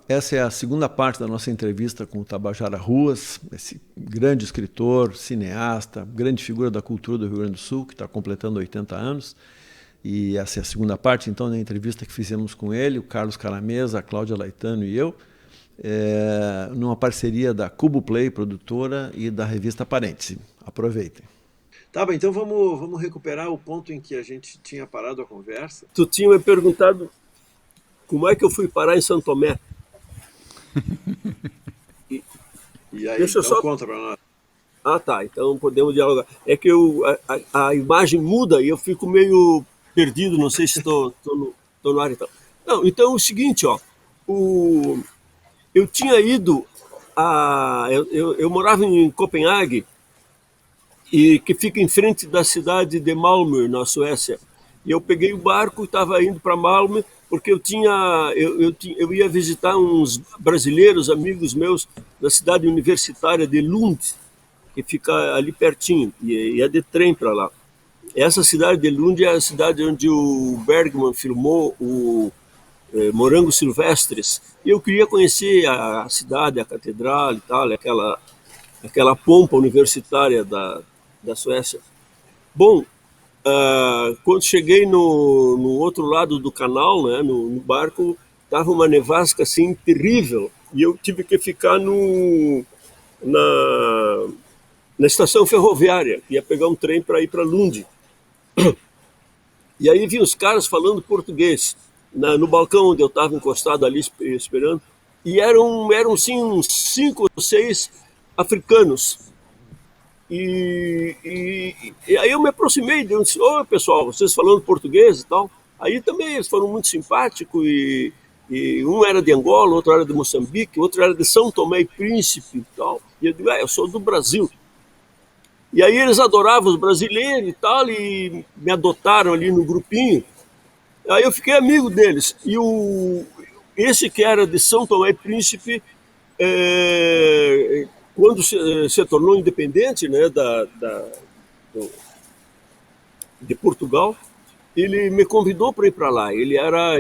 Essa é a segunda parte da nossa entrevista com o Tabajara Ruas, esse grande escritor, cineasta, grande figura da cultura do Rio Grande do Sul, que está completando 80 anos. E essa é a segunda parte, então, da entrevista que fizemos com ele, o Carlos Caramesa, a Cláudia Laetano e eu, numa parceria da Cubo Play, produtora, e da revista Parêntese. Aproveitem. Tá bem, então vamos recuperar o ponto em que a gente tinha parado a conversa. Tu tinha me perguntado como é que eu fui parar em São Tomé. E aí, deixa eu então só... conta para nós. Ah, tá, então podemos dialogar. É que a imagem muda e eu fico meio perdido, não sei se estou no ar então. Não, então é o seguinte, ó, eu tinha ido eu morava em Copenhague, e que fica em frente da cidade de Malmö, na Suécia. E eu peguei o barco e estava indo para Malmö, porque eu ia visitar uns brasileiros, amigos meus, na cidade universitária de Lund, que fica ali pertinho, e ia de trem para lá. Essa cidade de Lund é a cidade onde o Bergman filmou o Morangos Silvestres, e eu queria conhecer a cidade, a catedral e tal, aquela pompa universitária da Suécia. Bom, quando cheguei no outro lado do canal, né, no barco, estava uma nevasca assim terrível, e eu tive que ficar na estação ferroviária, ia pegar um trem para ir para Lund. E aí vi os caras falando português no balcão onde eu estava encostado ali esperando, e eram sim uns 5 ou 6 africanos. E aí eu me aproximei e disse: "Ô, pessoal, vocês falando português e tal?" Aí também eles foram muito simpáticos, e um era de Angola, outro era de Moçambique, outro era de São Tomé e Príncipe e tal. E eu digo: "Eu sou do Brasil." E aí eles adoravam os brasileiros e tal, e me adotaram ali no grupinho. Aí eu fiquei amigo deles. E esse que era de São Tomé e Príncipe, quando se tornou independente, né, de Portugal, ele me convidou para ir para lá. Ele era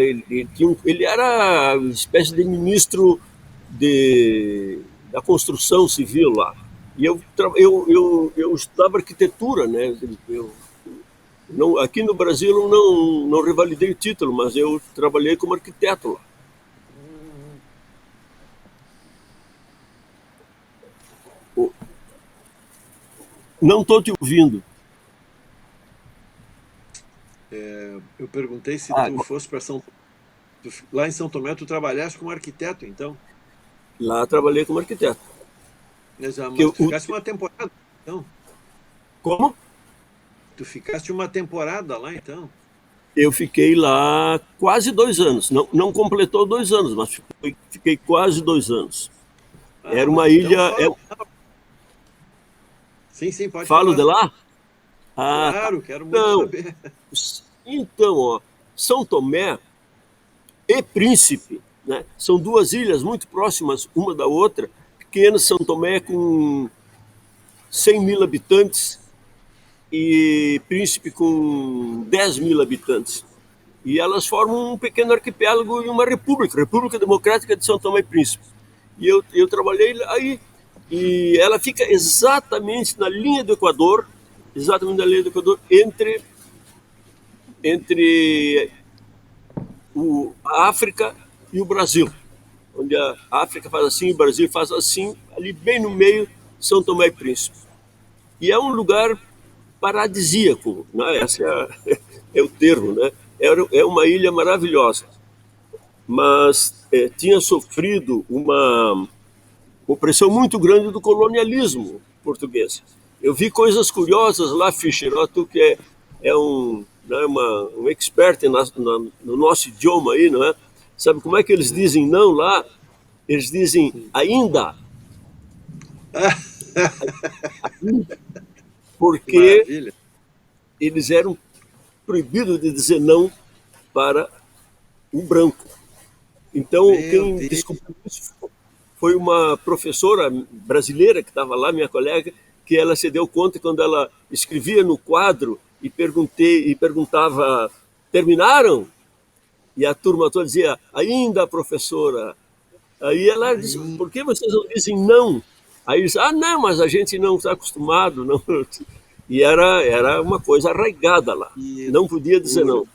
uma espécie de ministro da construção civil lá. E eu estudava arquitetura, né? Aqui no Brasil eu não revalidei o título, mas eu trabalhei como arquiteto lá. Não estou te ouvindo. Eu perguntei se tu fosse para lá em São Tomé, tu trabalhaste como arquiteto, então? Lá trabalhei como arquiteto. Mas tu ficaste uma temporada, então? Como? Tu ficaste uma temporada lá, então? Eu fiquei lá quase 2 anos. Não completou 2 anos, mas fiquei quase 2 anos. Era uma ilha... Sim, pode Falo falar. de lá? Claro, Tá. quero muito saber. Então, ó, São Tomé e Príncipe, né, são duas ilhas muito próximas uma da outra, pequenas. São Tomé com 100 mil habitantes e Príncipe com 10 mil habitantes. E elas formam um pequeno arquipélago e uma República Democrática de São Tomé e Príncipe. E eu trabalhei aí, e ela fica exatamente na linha do Equador, entre a África e o Brasil, onde a África faz assim, o Brasil faz assim, ali bem no meio, São Tomé e Príncipe. E é um lugar paradisíaco, né? Esse é o termo, né? É uma ilha maravilhosa, mas tinha sofrido uma opressão muito grande do colonialismo português. Eu vi coisas curiosas lá, Fischer, ó, tu que é um expert no nosso idioma aí, não é? Sabe como é que eles dizem não lá? Eles dizem ainda. Porque Maravilha. eles eram proibidos de dizer não para o branco. Então, quem descobriu isso foi uma professora brasileira que estava lá, minha colega, que ela se deu conta quando ela escrevia no quadro e perguntava: terminaram? E a turma toda dizia: ainda, professora. Aí ela disse, Aí, por que vocês não dizem não? Aí eles, ah, não, mas a gente não está acostumado. Não. E era uma coisa arraigada lá. e Não podia dizer o, não.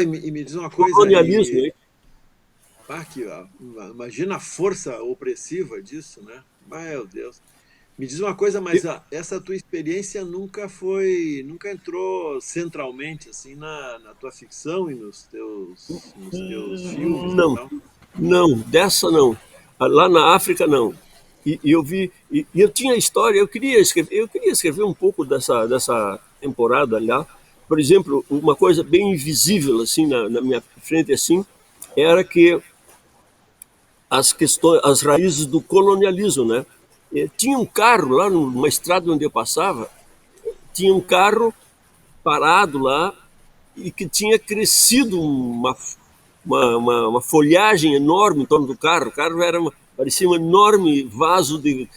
e me diz uma coisa, Colonialismo, hein? imagina a força opressiva disso, né? Meu Deus. Me diz uma coisa, mas essa tua experiência nunca entrou centralmente assim na tua ficção e nos teus filmes e Não, tal? não, dessa não. Lá na África não. E eu vi, e eu tinha história, eu queria escrever um pouco dessa temporada lá. Por exemplo, uma coisa bem invisível assim na minha frente assim, era que as questões, as raízes do colonialismo, né? Tinha um carro lá numa estrada onde eu passava, tinha um carro parado lá e que tinha crescido uma folhagem enorme em torno do carro. O carro parecia um enorme vaso de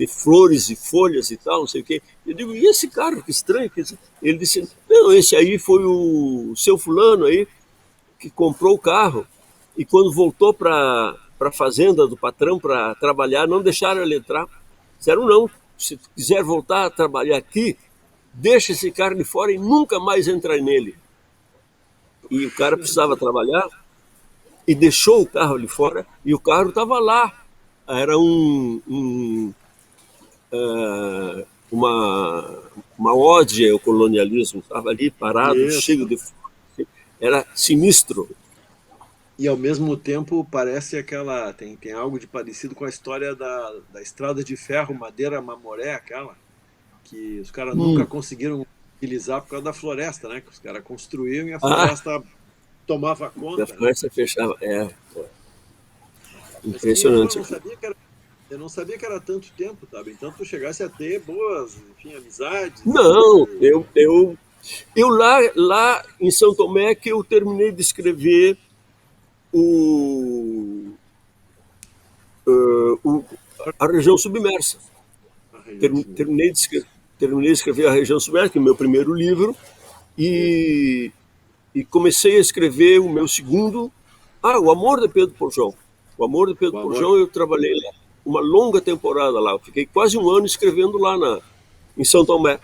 flores e folhas e tal, não sei o quê. Eu digo, e esse carro, que estranho. Ele disse, não, esse aí foi o seu fulano aí que comprou o carro e quando voltou para a fazenda do patrão para trabalhar, não deixaram ele entrar. Disseram, não, se tu quiser voltar a trabalhar aqui, deixa esse carro de fora e nunca mais entra nele. E o cara Puxa precisava vida. trabalhar e deixou o carro ali fora e o carro estava lá. Era uma ode ao colonialismo, estava ali parado, cheio Isso. de. Era sinistro. E ao mesmo tempo parece tem algo de parecido com a história da estrada de ferro Madeira Mamoré, aquela que os caras nunca Hum. conseguiram utilizar por causa da floresta, né? Que os caras construíam e a Ah, floresta tomava a conta, né? floresta fechava. Mas que bom, Impressionante. eu não sabia que era tanto tempo, tá? Então tu chegasse a ter boas, enfim, amizades Não, e eu lá em São Tomé que eu terminei de escrever o, o a região submersa. a região submersa. Terminei terminei de escrever a região submersa, que é o meu primeiro livro, Isso. e, e comecei a escrever o meu segundo, o Amor de Pedro Porjão. O Amor de Pedro O amor. Porjão eu trabalhei lá uma longa temporada lá. Eu fiquei quase um ano escrevendo lá em São Tomé.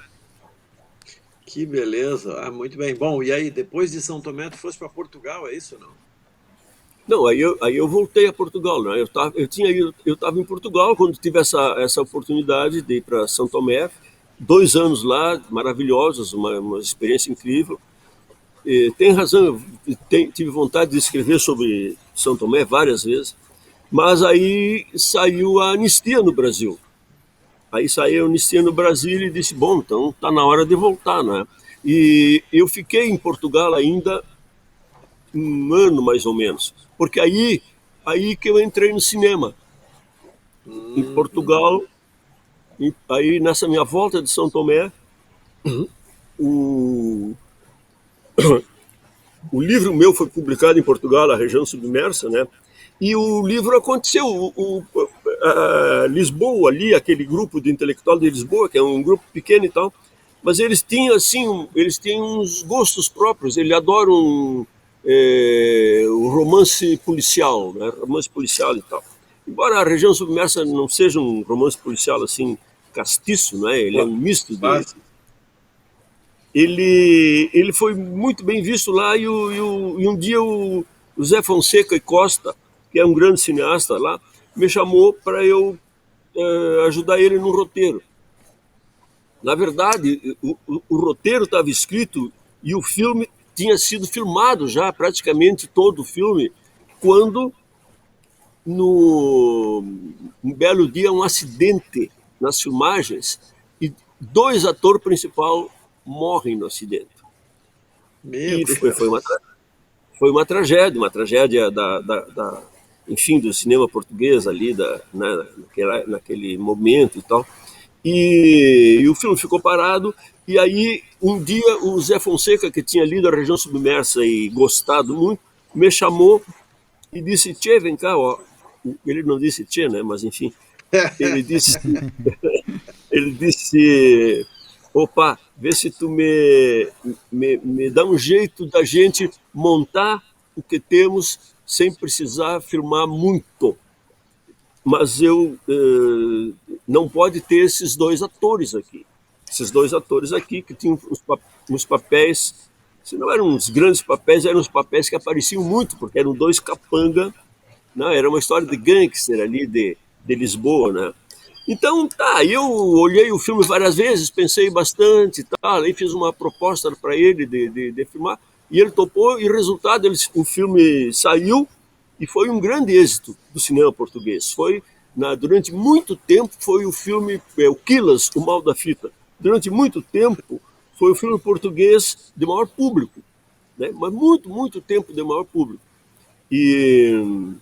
Que beleza. Ah, muito bem. Bom, e aí, depois de São Tomé, tu fosse para Portugal, é isso ou não? Não, aí eu voltei a Portugal, né? Eu estava em Portugal quando tive essa oportunidade de ir para São Tomé, 2 anos lá, maravilhosos, uma experiência incrível. E tem razão, tive vontade de escrever sobre São Tomé várias vezes, mas aí saiu a anistia no Brasil. Aí saiu a anistia no Brasil e disse, bom, então está na hora de voltar, né? E eu fiquei em Portugal ainda um ano mais ou menos, porque aí que eu entrei no cinema em Uhum. Portugal. E aí nessa minha volta de São Tomé, o, o livro meu foi publicado em Portugal, a região submersa, né? E o livro aconteceu, Lisboa ali, aquele grupo de intelectual de Lisboa, que é um grupo pequeno e tal, mas eles tinham assim, eles têm uns gostos próprios, eles adoram o romance policial, né? Romance policial e tal. Embora a região submersa não seja um romance policial assim castiço, né? Ele é um misto de. Quase. Ele foi muito bem visto lá e um dia o Zé Fonseca e Costa, que é um grande cineasta lá, me chamou para eu ajudar ele no roteiro. Na verdade, o roteiro estava escrito e o filme tinha sido filmado já, praticamente todo o filme, quando no um belo dia um acidente nas filmagens e dois atores principais morrem no acidente. Meu E Deus. foi uma tragédia enfim, do cinema português ali, né, naquele momento e tal. E o filme ficou parado, e aí um dia o Zé Fonseca, que tinha lido a região submersa e gostado muito, me chamou e disse, Tchê, vem cá, ó. Ele não disse Tchê, né, mas enfim, ele disse, ele disse, opa, vê se tu me dá um jeito da gente montar o que temos sem precisar filmar muito. Mas não pode ter esses dois atores aqui. Esses dois atores aqui que tinham uns papéis, se não eram uns grandes papéis, eram os papéis que apareciam muito, porque eram dois capanga, né? Era uma história de gangster ali de Lisboa, né? Então, tá, eu olhei o filme várias vezes, pensei bastante e tal, aí fiz uma proposta para ele de filmar, e ele topou, e o resultado, o filme saiu, e foi um grande êxito do cinema português. Durante muito tempo, foi o filme, o Quilas, O Mal da Fita. Durante muito tempo, foi o filme português de maior público, né? Mas muito, muito tempo de maior público. E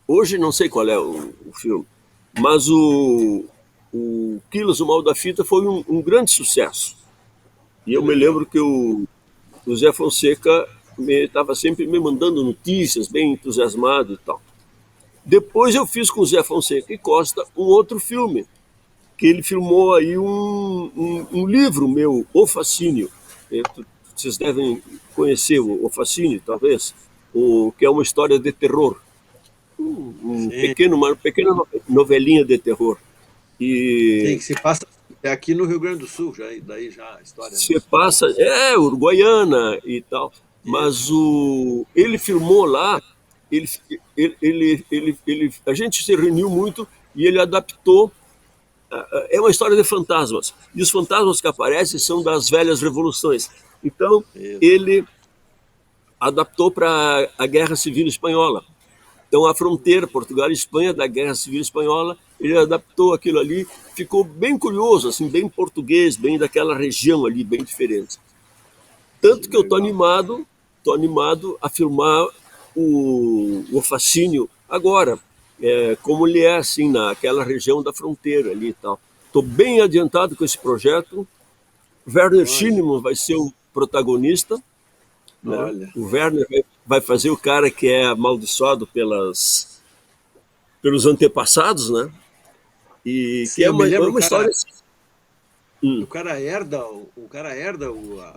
hoje não sei qual é o filme, mas o Quilas, O Mal da Fita, foi um grande sucesso. E eu me lembro que o Zé Fonseca estava sempre me mandando notícias, bem entusiasmado e tal. Depois eu fiz com o Zé Fonseca e Costa um outro filme, que ele filmou aí um livro meu, O Fascínio. Vocês devem conhecer o Fascínio, talvez, que é uma história de terror. Uma pequena novelinha de terror. Sim, que se passa aqui no Rio Grande do Sul, daí já a história. Se passa, Uruguaiana e tal. Mas ele filmou lá, a gente se reuniu muito e ele adaptou. É uma história de fantasmas. E os fantasmas que aparecem são das velhas revoluções. Então, ele adaptou para a Guerra Civil Espanhola. Então, a fronteira Portugal e Espanha da Guerra Civil Espanhola, ele adaptou aquilo ali, ficou bem curioso, assim, bem português, bem daquela região ali, bem diferente. Tanto que eu estou animado a filmar o Fascínio agora, como ele é, assim, naquela região da fronteira ali e tal. Estou bem adiantado com esse projeto. Werner Schinemann vai ser o protagonista. Né? O Werner vai fazer o cara que é amaldiçoado pelos antepassados, né? E sim, que é uma história assim. O cara herda a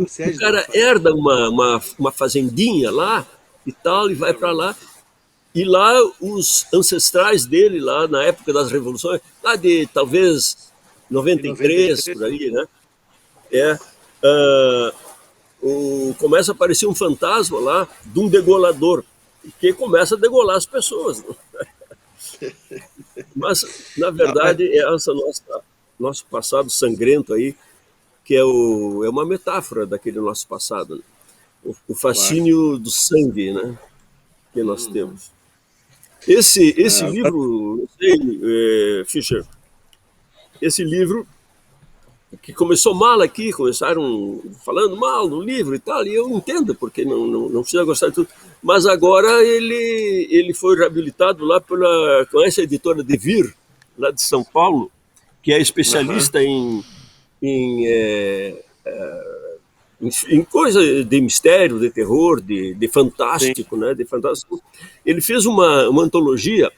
sede. O cara herda uma fazendinha lá e tal, e vai para lá. E lá os ancestrais dele, lá na época das revoluções, lá de talvez 93, por aí, né? Começa a aparecer um fantasma lá de um degolador, que começa a degolar as pessoas. Mas, na verdade, é esse nosso passado sangrento aí, que é uma metáfora daquele nosso passado. Né? O fascínio do sangue, né? Que nós temos. Esse livro, não sei, Fischer, esse livro que começou mal aqui, começaram falando mal do livro e tal, e eu entendo, porque não precisa gostar de tudo. Mas agora ele foi reabilitado lá com essa editora Devir, lá de São Paulo, que é especialista em coisa de mistério, de terror, de fantástico, né? De fantástico. Ele fez uma antologia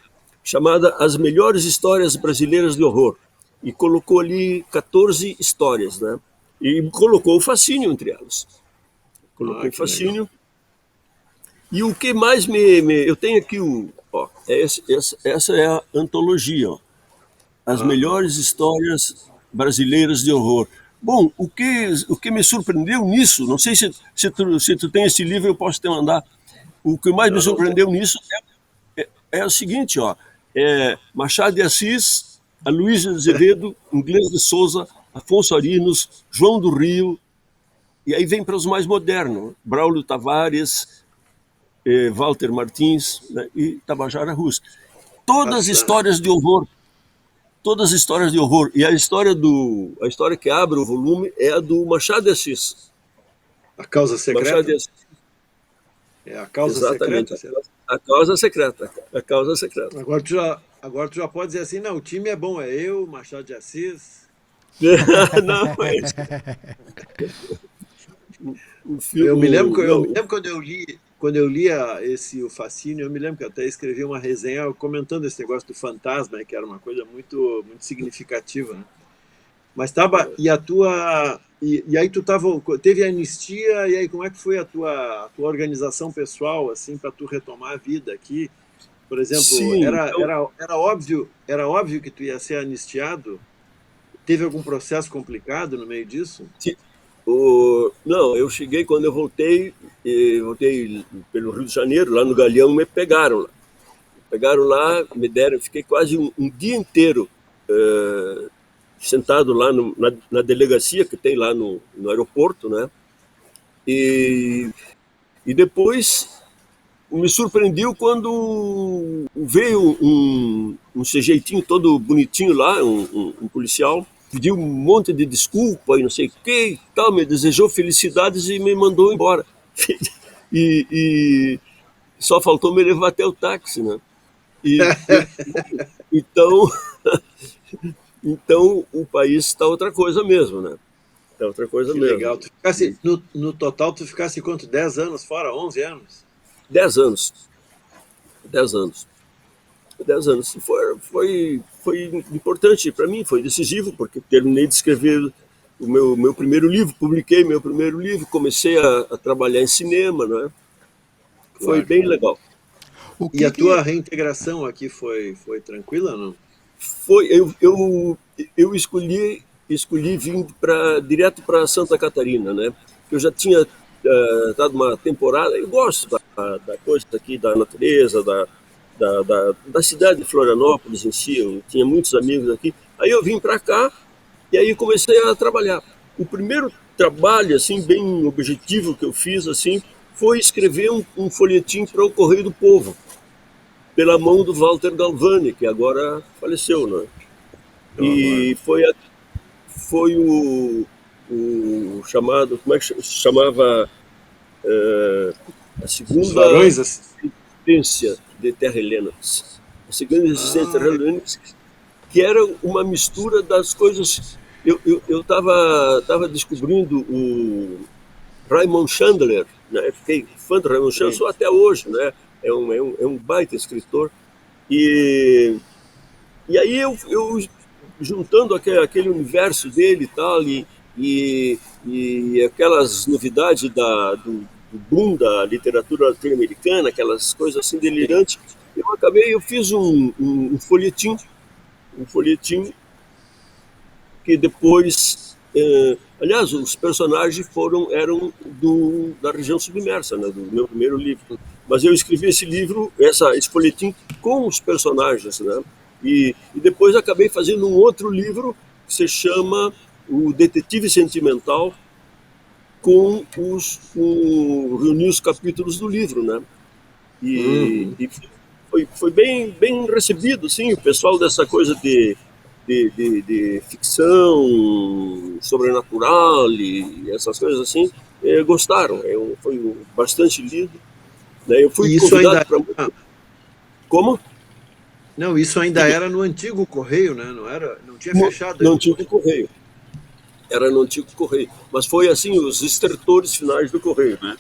chamada As Melhores Histórias Brasileiras de Horror e colocou ali 14 histórias, né? E colocou o Fascínio entre elas. Colocou o Fascínio. E o que mais eu tenho aqui essa é a antologia, ó. As Melhores Histórias Brasileiras de Horror. Bom, o que me surpreendeu nisso, não sei se tu tem esse livro, eu posso te mandar. O que mais me surpreendeu nisso é o seguinte, ó, Machado de Assis, Aloysio de Azevedo, Inglês de Souza, Afonso Arinos, João do Rio, e aí vem para os mais modernos, Braulio Tavares, Walter Martins, né, e Tabajara Rus. Todas histórias de horror. Todas as histórias de horror. E a história que abre o volume é a do Machado de Assis. A Causa Secreta? Machado de Assis. É a Causa Exatamente, Secreta. A Causa Secreta. A Causa Secreta. Agora tu já pode dizer assim, não, o time é bom, é eu, Machado de Assis. Não, mas... Eu me lembro quando eu li o Fascínio, eu me lembro que eu até escrevi uma resenha comentando esse negócio do fantasma, que era uma coisa muito, muito significativa, né? Mas e a tua E aí teve a anistia, e aí como é que foi a tua organização pessoal, assim, para tu retomar a vida aqui? Por exemplo, Sim, era óbvio que tu ia ser anistiado? Teve algum processo complicado no meio disso? não, eu cheguei quando eu voltei pelo Rio de Janeiro, lá no Galeão, me pegaram lá. Pegaram lá, me deram, fiquei quase um dia inteiro sentado lá na delegacia que tem lá no aeroporto, né? E, e depois me surpreendeu quando veio um sujeitinho todo bonitinho lá, um policial, pediu um monte de desculpa e não sei o que e tal, me desejou felicidades e me mandou embora. E só faltou me levar até o táxi, né? E, então, então o país está outra coisa mesmo, né? Está outra coisa Que mesmo. legal. No total, tu ficasse quanto? 10 anos fora? 11 anos? 10 anos. 10 anos. 10 anos. Foi importante para mim, foi decisivo, porque terminei de escrever o meu primeiro livro, publiquei meu primeiro livro, comecei a trabalhar em cinema, né? Foi Claro. bem legal. O E que a tua que reintegração aqui foi tranquila ou não? Eu escolhi vir direto para Santa Catarina, né? Eu já tinha dado uma temporada, eu gosto da coisa aqui, da natureza, da cidade de Florianópolis em si, eu tinha muitos amigos aqui. Aí eu vim para cá e aí comecei a trabalhar. O primeiro trabalho, assim, bem objetivo que eu fiz, assim, foi escrever um folhetim para o Correio do Povo, pela mão do Walter Galvani, que agora faleceu, né? Agora. E foi o chamado, como é que se chamava? A Os segunda varões, assim. existência de Terra Helena. A segunda existência de Terra Ah, Helena, que era uma mistura das coisas. Eu tava descobrindo o Raymond Chandler, né? Fiquei fã do Raymond Chandler, sim. sou até hoje, né? É um baita escritor. E E aí eu juntando aquele universo dele e tal, e aquelas novidades do boom da literatura latino-americana, aquelas coisas assim delirantes, eu fiz um folhetim que depois, aliás, os personagens eram da região submersa, né, do meu primeiro livro. Mas eu escrevi esse livro, esse folhetim com os personagens, né? E depois acabei fazendo um outro livro que se chama O Detetive Sentimental, reunir os capítulos do livro, né? Uhum. E foi bem recebido, sim, o pessoal dessa coisa de ficção sobrenatural e essas coisas assim, gostaram. Foi bastante lido, né? Eu fui E isso convidado ainda. para. Ah, Como? não, isso ainda Diga. era no antigo Correio, né? Não tinha No, fechado no ainda. antigo Correio. Era no antigo Correio. Mas foi assim, os estertores finais do Correio, né?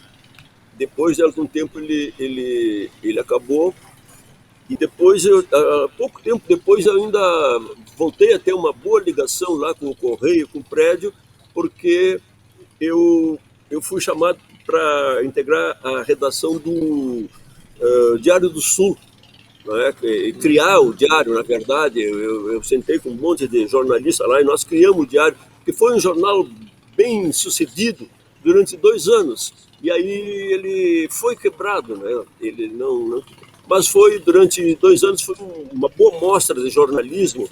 Depois de algum tempo ele acabou. E depois, pouco tempo depois, eu ainda voltei a ter uma boa ligação lá com o Correio, com o prédio, porque eu, eu fui chamado para integrar a redação do Diário do Sul, né? Criar o diário, na verdade. Eu sentei com um monte de jornalistas lá e nós criamos o diário, que foi um jornal bem sucedido durante 2 anos. E aí ele foi quebrado, né? Ele não, mas foi durante 2 anos foi uma boa mostra de jornalismo,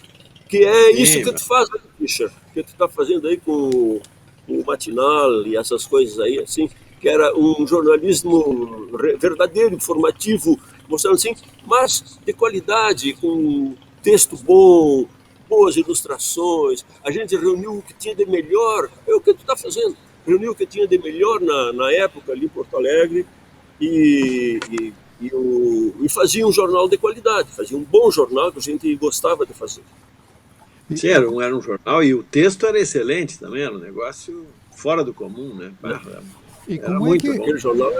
que é isso Sim, que tu faz, né, Fischer? Que tu está fazendo aí com o Matinal e essas coisas aí, assim, que era um jornalismo verdadeiro, informativo, mostrando assim, mas de qualidade, com texto bom, boas ilustrações. A gente reuniu o que tinha de melhor, é o que tu está fazendo. Reuniu o que tinha de melhor na época ali em Porto Alegre e fazia um jornal de qualidade, fazia um bom jornal que a gente gostava de fazer. sim, era um jornal e o texto era excelente também, era um negócio fora do comum, né? Né? e Era como é muito que bom. Aquele jornal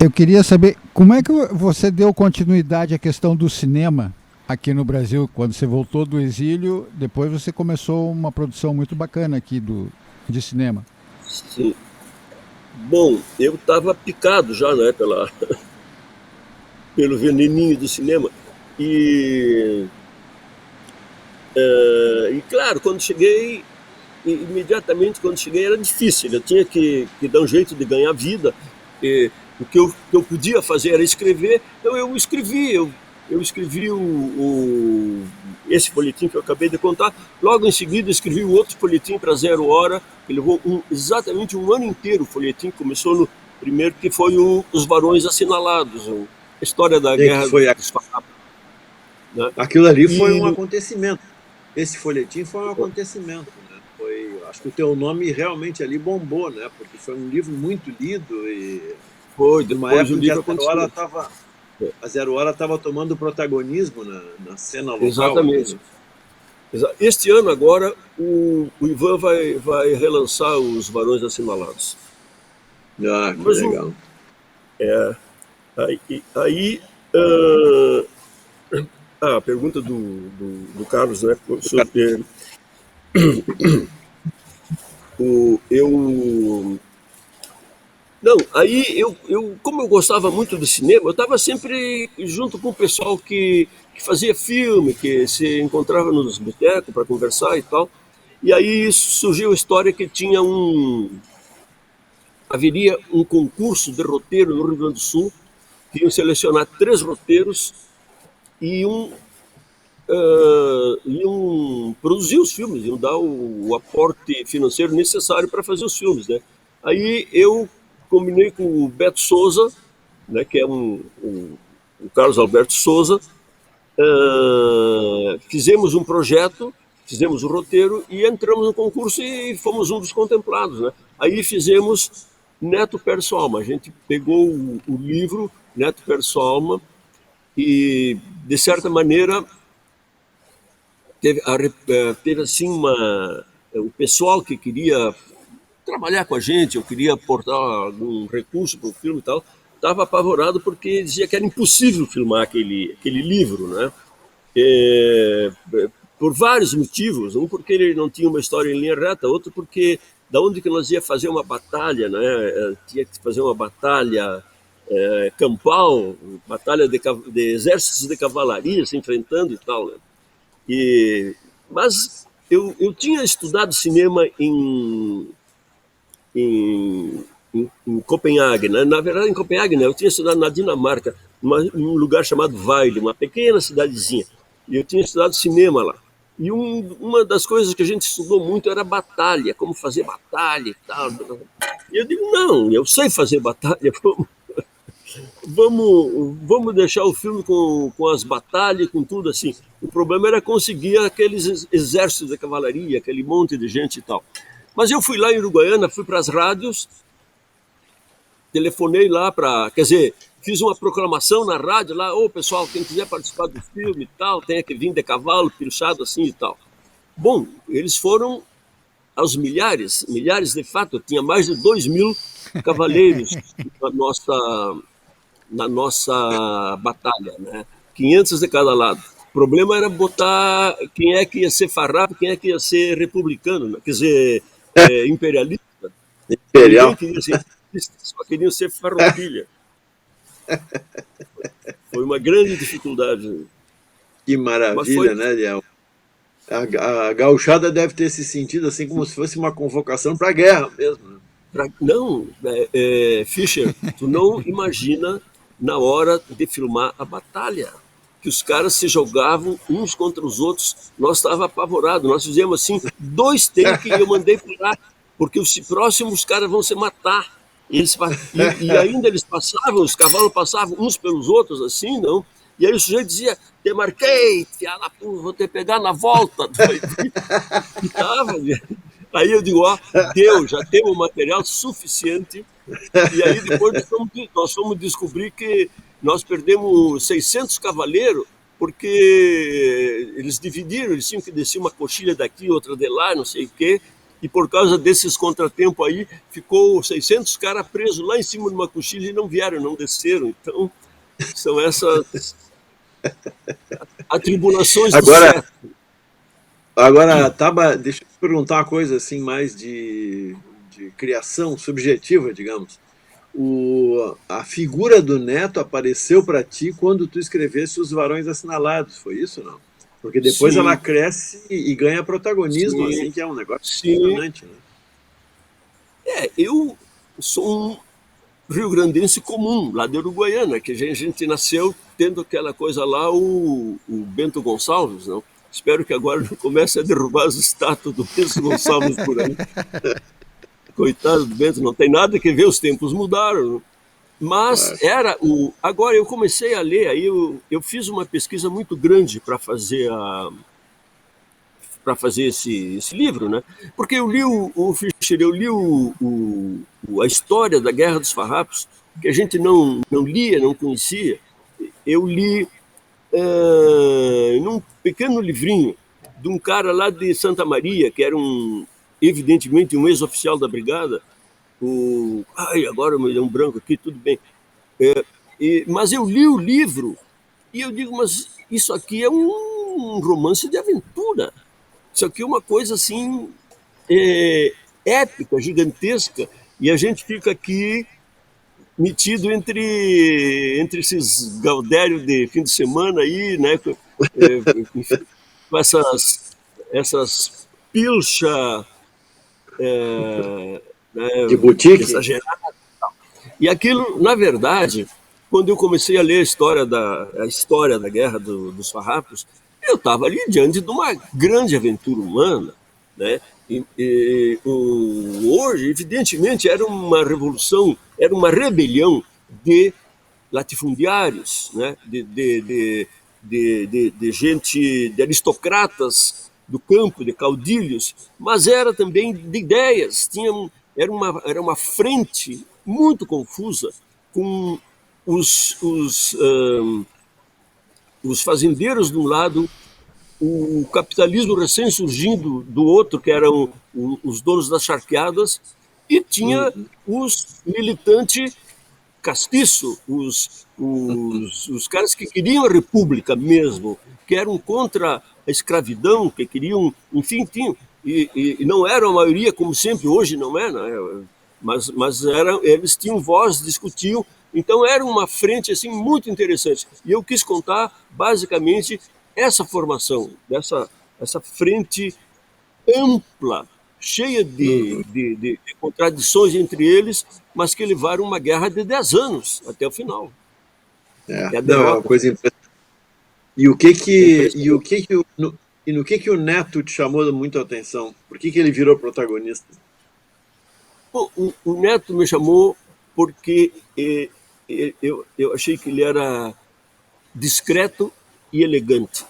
eu queria saber como é que você deu continuidade à questão do cinema aqui no Brasil quando você voltou do exílio? Depois você começou uma produção muito bacana aqui de cinema? Sim. Bom, eu estava picado já, né, pelo veneninho do cinema. E, e claro, quando cheguei, imediatamente quando cheguei era difícil. Eu tinha que dar um jeito de ganhar vida. E, o que eu podia fazer era escrever. Então eu escrevi esse folhetim que eu acabei de contar. Logo em seguida escrevi o outro folhetim para Zero Hora, que levou exatamente um ano inteiro. O folhetim começou no primeiro, que foi Os Varões Assinalados, a história da Que Guerra foi dos Farrapos, né? aquilo ali foi um E acontecimento. Esse folhetim foi um acontecimento, né? Acho que o teu nome realmente ali bombou, né? Porque foi um livro muito lido foi, e numa depois o época em que livro aconteceu. A Zero Hora estava tomando protagonismo na cena local ali, Exatamente. né? Este ano agora o Ivan vai relançar Os Varões Assinalados. Ah, que Mas legal. aí a pergunta do Carlos, né? Sobre, eu não, aí como eu gostava muito de cinema, eu estava sempre junto com o pessoal que fazia filme, que se encontrava nos botecos para conversar e tal. E aí surgiu a história que haveria um concurso de roteiro no Rio Grande do Sul, que iam selecionar 3 roteiros e iam produzir os filmes, iam dar o aporte financeiro necessário para fazer os filmes, né? Aí eu combinei com o Beto Souza, né, que é o Carlos Alberto Souza, fizemos um projeto, fizemos o roteiro e entramos no concurso e fomos um dos contemplados, né? Aí fizemos Neto Perso Alma, a gente pegou o livro Neto Perso Alma e, de certa maneira, teve assim o pessoal que queria trabalhar com a gente, eu queria aportar algum recurso para o filme e tal, estava apavorado porque dizia que era impossível filmar aquele livro, né? É, por vários motivos, um porque ele não tinha uma história em linha reta, outro porque da onde que nós ia fazer uma batalha, né? Tinha que fazer uma batalha campal, batalha de exércitos de cavalaria se enfrentando e tal, né? Mas eu tinha estudado cinema em Copenhague, né? Na verdade, em Copenhague, né? Eu tinha estudado na Dinamarca, num lugar chamado Vejle, uma pequena cidadezinha. E eu tinha estudado cinema lá. E uma das coisas que a gente estudou muito era batalha, como fazer batalha e tal. E eu digo, não, eu sei fazer batalha, vamos deixar o filme com as batalhas, com tudo assim. O problema era conseguir aqueles exércitos de cavalaria, aquele monte de gente e tal. Mas eu fui lá em Uruguaiana, fui para as rádios, telefonei lá para, quer dizer, fiz uma proclamação na rádio lá, ô pessoal, quem quiser participar do filme e tal, tem que vir de cavalo, pilchado assim e tal. Bom, eles foram aos milhares de fato, tinha mais de 2.000 cavaleiros na nossa batalha, né? 500 de cada lado. O problema era botar quem é que ia ser farrapo, quem é que ia ser republicano, né? Quer dizer, imperialista. Ninguém Imperial. queria ser imperialista, só queriam ser farroupilha. Foi uma grande dificuldade. Que Mas foi. maravilha, né, Liel? A gauchada deve ter se sentido assim como se fosse uma convocação para a guerra mesmo, né? Não, Fischer, tu não imagina na hora de filmar a batalha, que os caras se jogavam uns contra os outros, nós estávamos apavorados, nós fizemos assim, 2 takes e eu mandei parar, porque os próximos caras vão se matar. E ainda eles passavam, os cavalos passavam uns pelos outros, assim, não? E aí o sujeito dizia, te marquei, vou te pegar na volta. E tava, aí eu digo, ó, já temos material suficiente. E aí depois nós fomos descobrir que nós perdemos 600 cavaleiros, porque eles dividiram, eles tinham que descer uma coxilha daqui, outra de lá, não sei o quê. E por causa desses contratempos aí, ficou 600 caras presos lá em cima de uma coxilha e não vieram, não desceram. Então, são essas atribulações do Agora, século. agora Taba, deixa perguntar uma coisa assim mais de criação subjetiva, digamos. A figura do Neto apareceu para ti quando tu escrevesse Os Varões Assinalados, foi isso ou não? Porque depois Sim, ela cresce e ganha protagonismo, sim, assim, que é um negócio sim. impressionante, né? Eu sou um rio-grandense comum, lá de Uruguaiana, que a gente nasceu tendo aquela coisa lá, o Bento Gonçalves, não? Espero que agora não comece a derrubar as estátuas do Bento Gonçalves por aí. Coitado do Bento, não tem nada que ver, os tempos mudaram. Mas Claro. era o. Agora eu comecei a ler, aí eu fiz uma pesquisa muito grande para fazer esse livro, né? Porque eu li o Fischer, eu li a história da Guerra dos Farrapos, que a gente não lia, não conhecia. Eu li num pequeno livrinho de um cara lá de Santa Maria, que era evidentemente um ex-oficial da brigada. Ai, agora me deu um branco aqui, tudo bem. Mas eu li o livro e eu digo, mas isso aqui é um romance de aventura. Isso aqui é uma coisa assim, épica, gigantesca, e a gente fica aqui metido entre esses gaudérios de fim de semana aí, né, enfim, com essas pilcha, né, De boutique? exageradas. E aquilo, na verdade, quando eu comecei a ler a história da Guerra dos Farrapos, eu estava ali diante de uma grande aventura humana, né? Hoje, evidentemente, era uma revolução, era uma rebelião de latifundiários, né? De gente, de aristocratas do campo, de caudilhos, mas era também de ideias. Era uma frente muito confusa com os fazendeiros de um lado, o capitalismo recém-surgindo do outro, que eram os donos das charqueadas, e tinha os militantes castiço, os caras que queriam a república mesmo, que eram contra a escravidão, que queriam, enfim, tinham, e não era a maioria, como sempre, hoje não é, né? Mas eles tinham voz, discutiam, então era uma frente assim muito interessante. E eu quis contar basicamente essa formação, essa frente ampla, cheia de contradições entre eles, mas que levaram uma guerra de 10 anos até o final. E a Não, é uma derrota coisa impressionante. E no que o Neto te chamou muito a atenção? Por que ele virou protagonista? o Neto me chamou porque eu achei que ele era discreto e elegante.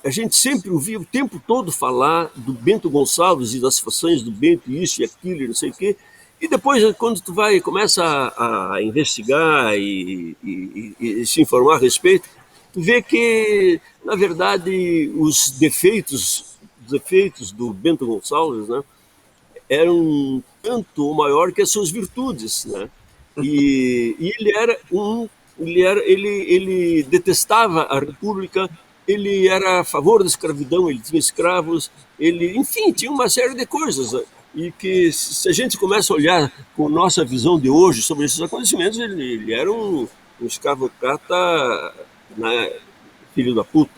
A gente sempre ouvia o tempo todo falar do Bento Gonçalves e das façanhas do Bento, isso e aquilo, e não sei o quê. E depois, quando tu começa a investigar e se informar a respeito, tu vê que, na verdade, os defeitos do Bento Gonçalves, né, eram tanto ou maior que as suas virtudes, né? E ele detestava a República, ele era a favor da escravidão, ele tinha escravos, enfim, tinha uma série de coisas, né? E que, se a gente começa a olhar com nossa visão de hoje sobre esses acontecimentos, ele era um escravocrata, né, filho da puta.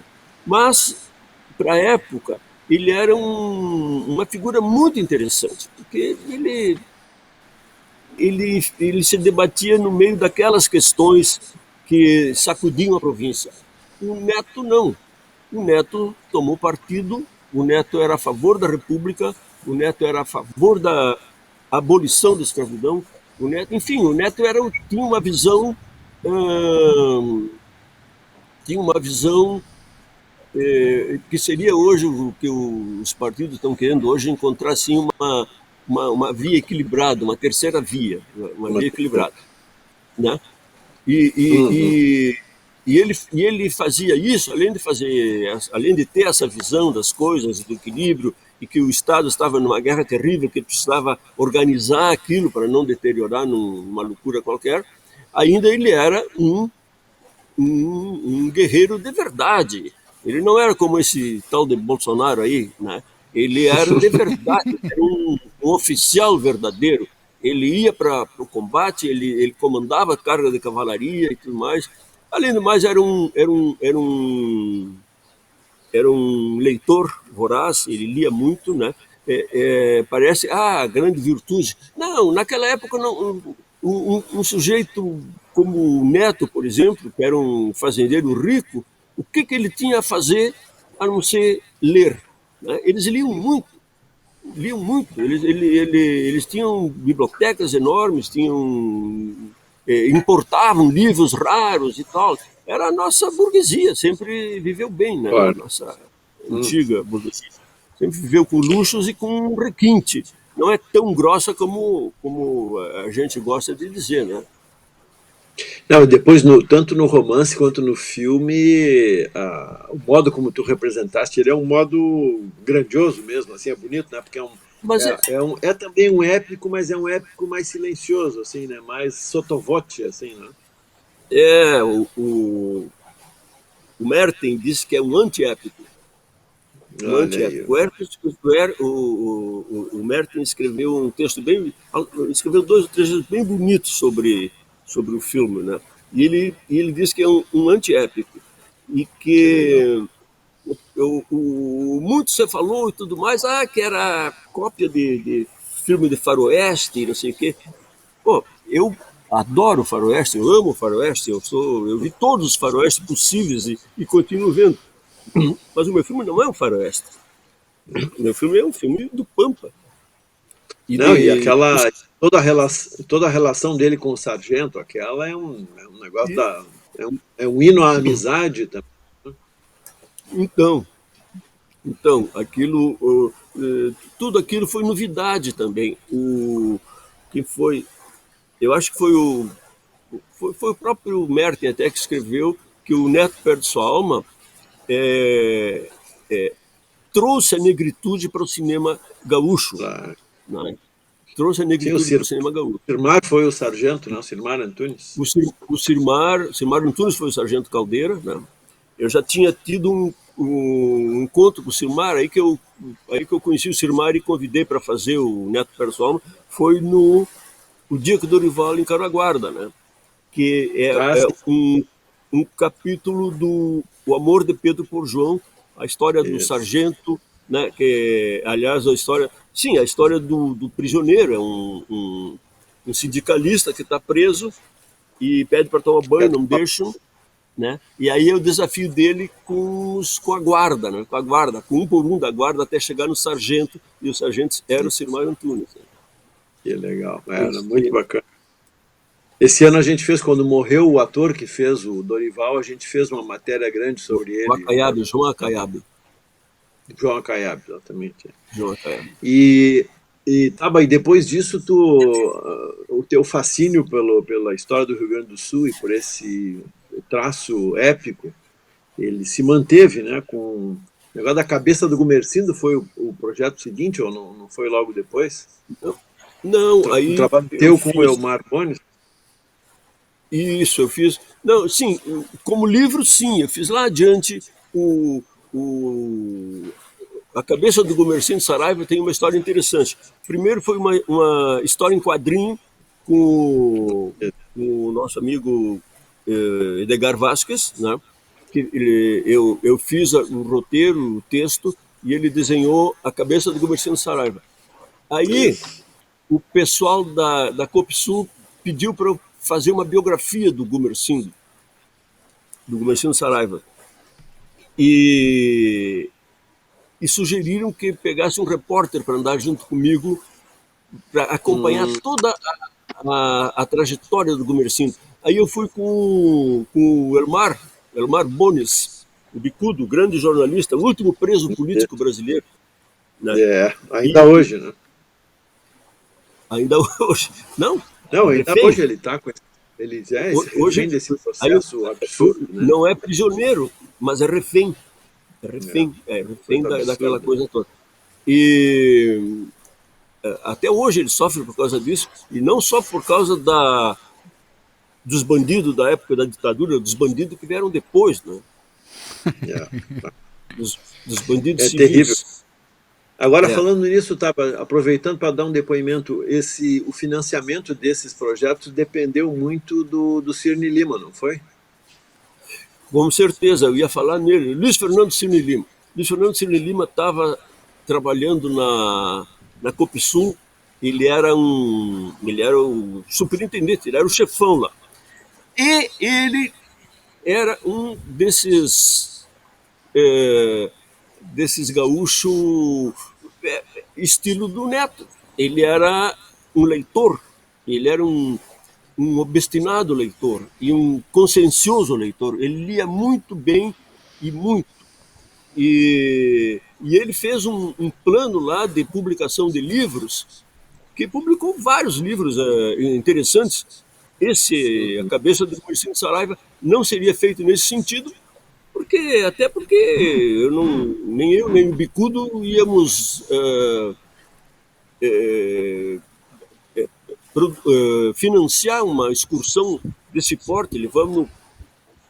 Mas, para a época, ele era uma figura muito interessante, porque ele se debatia no meio daquelas questões que sacudiam a província. O Neto não. O Neto tomou partido, o Neto era a favor da República, o Neto era a favor da abolição da escravidão, enfim, o Neto tinha uma visão, que seria hoje o que os partidos estão querendo hoje, encontrar assim, uma via equilibrada, uma terceira via, uma via equilibrada, né? E, e, e ele fazia isso, além de ter essa visão das coisas, do equilíbrio, e que o Estado estava numa guerra terrível, que precisava organizar aquilo para não deteriorar numa loucura qualquer, ainda ele era um guerreiro de verdade. Ele não era como esse tal de Bolsonaro aí, né? Ele era de verdade, era um oficial verdadeiro. Ele ia para o combate, ele comandava a carga de cavalaria e tudo mais. Além do mais, era um leitor voraz, ele lia muito, né? Parece, grande virtude. Não, naquela época, não, um sujeito como o Neto, por exemplo, que era um fazendeiro rico, o que ele tinha a fazer a não ser ler? Né? Eles liam muito. Eles tinham bibliotecas enormes, importavam livros raros e tal. Era a nossa burguesia, sempre viveu bem, né? Claro. A nossa antiga burguesia. Sempre viveu com luxos e com requinte. Não é tão grossa como a gente gosta de dizer, né? Não, e depois, tanto no romance quanto no filme, o modo como tu representaste, ele é um modo grandioso mesmo, assim, é bonito, né? Porque Mas é também um épico, mas é um épico mais silencioso, assim, né? Mais sottovoce, assim, né? O Merten disse que é um antiépico. Um Olha aí. antiépico. O Merten escreveu um texto escreveu 2 ou 3 livros bem bonitos sobre o filme, né? E ele diz que é um antiépico e que muito você falou e tudo mais, que era cópia de filme de faroeste, não sei o quê. Pô, eu adoro faroeste, eu amo faroeste, eu vi todos os faroestes possíveis e continuo vendo. Mas o meu filme não é um faroeste. O meu filme é um filme do Pampa. E toda a relação dele com o sargento, aquela é um negócio é um hino à amizade também. Então, tudo aquilo foi novidade também. Eu acho que foi o próprio Merten até que escreveu que o Neto Perde Sua Alma trouxe a negritude para o cinema gaúcho. Claro. Né? Trouxe a negritude para o cinema gaúcho. O Sirmar foi o sargento, não? Sirmar Antunes? O Sirmar Antunes foi o sargento Caldeira. Né? Eu já tinha tido um encontro com o Sirmar, aí que eu conheci o Sirmar e convidei para fazer o Neto Perde Sua Alma, foi o dia que o Dorival encarou a guarda, né? Que é um capítulo do O Amor de Pedro por João, a história do sargento, né? Que, aliás, a história do prisioneiro, é um sindicalista que está preso e pede para tomar banho, não deixam, né? E aí é o desafio dele com a guarda, né? Com um por um da guarda até chegar no sargento, e o sargento era o Sirmar Antunes. Né? Que legal, era muito bacana. Esse ano a gente fez, quando morreu o ator que fez o Dorival, a gente fez uma matéria grande sobre ele. João Acaiabe. João Acaiabe, exatamente. João Acaiabe. E depois disso, o teu fascínio pela história do Rio Grande do Sul e por esse traço épico, ele se manteve, né? Com o negócio da cabeça do Gumercindo foi o projeto seguinte, ou não foi logo depois? Não, aí... O trabalho teu com o Elmar Bones? Isso, eu fiz... Não, sim, como livro, sim, eu fiz lá adiante A Cabeça do Gumercindo Saraiva tem uma história interessante. Primeiro foi uma história em quadrinho com o nosso amigo Edgar Vasquez, né? Eu fiz o roteiro, o texto, e ele desenhou A Cabeça do Gumercindo Saraiva. Aí, o pessoal da Copsul pediu para eu fazer uma biografia do Gumercindo Saraiva. E sugeriram que pegasse um repórter para andar junto comigo, para acompanhar toda a trajetória do Gumercindo. Aí eu fui com o Elmar Bones, o bicudo, grande jornalista, o último preso político brasileiro. Né? Ainda hoje, né? Ainda hoje. Não, ainda hoje ele está com ele hoje desse processo absurdo. Né? Não é prisioneiro, mas é refém. É refém daquela coisa toda. E até hoje ele sofre por causa disso, e não só por causa dos bandidos da época da ditadura, dos bandidos que vieram depois, né? É, dos bandidos é terrível. civis. Agora, É. falando nisso, tá, aproveitando para dar um depoimento, o financiamento desses projetos dependeu muito do Cirne Lima, não foi? Com certeza, eu ia falar nele. Luiz Fernando Cirne Lima. Luiz Fernando Cirne Lima estava trabalhando na Copisul. Ele era o superintendente, ele era o chefão lá. E ele era um desses gaúchos estilo do Neto. Ele era um leitor, ele era um obstinado leitor e um consciencioso leitor. Ele lia muito bem e muito. E ele fez um plano lá de publicação de livros, que publicou vários livros interessantes. A Cabeça do Muricy Saraiva não seria feito nesse sentido, até porque nem eu nem o Bicudo íamos financiar uma excursão desse porte. Levamos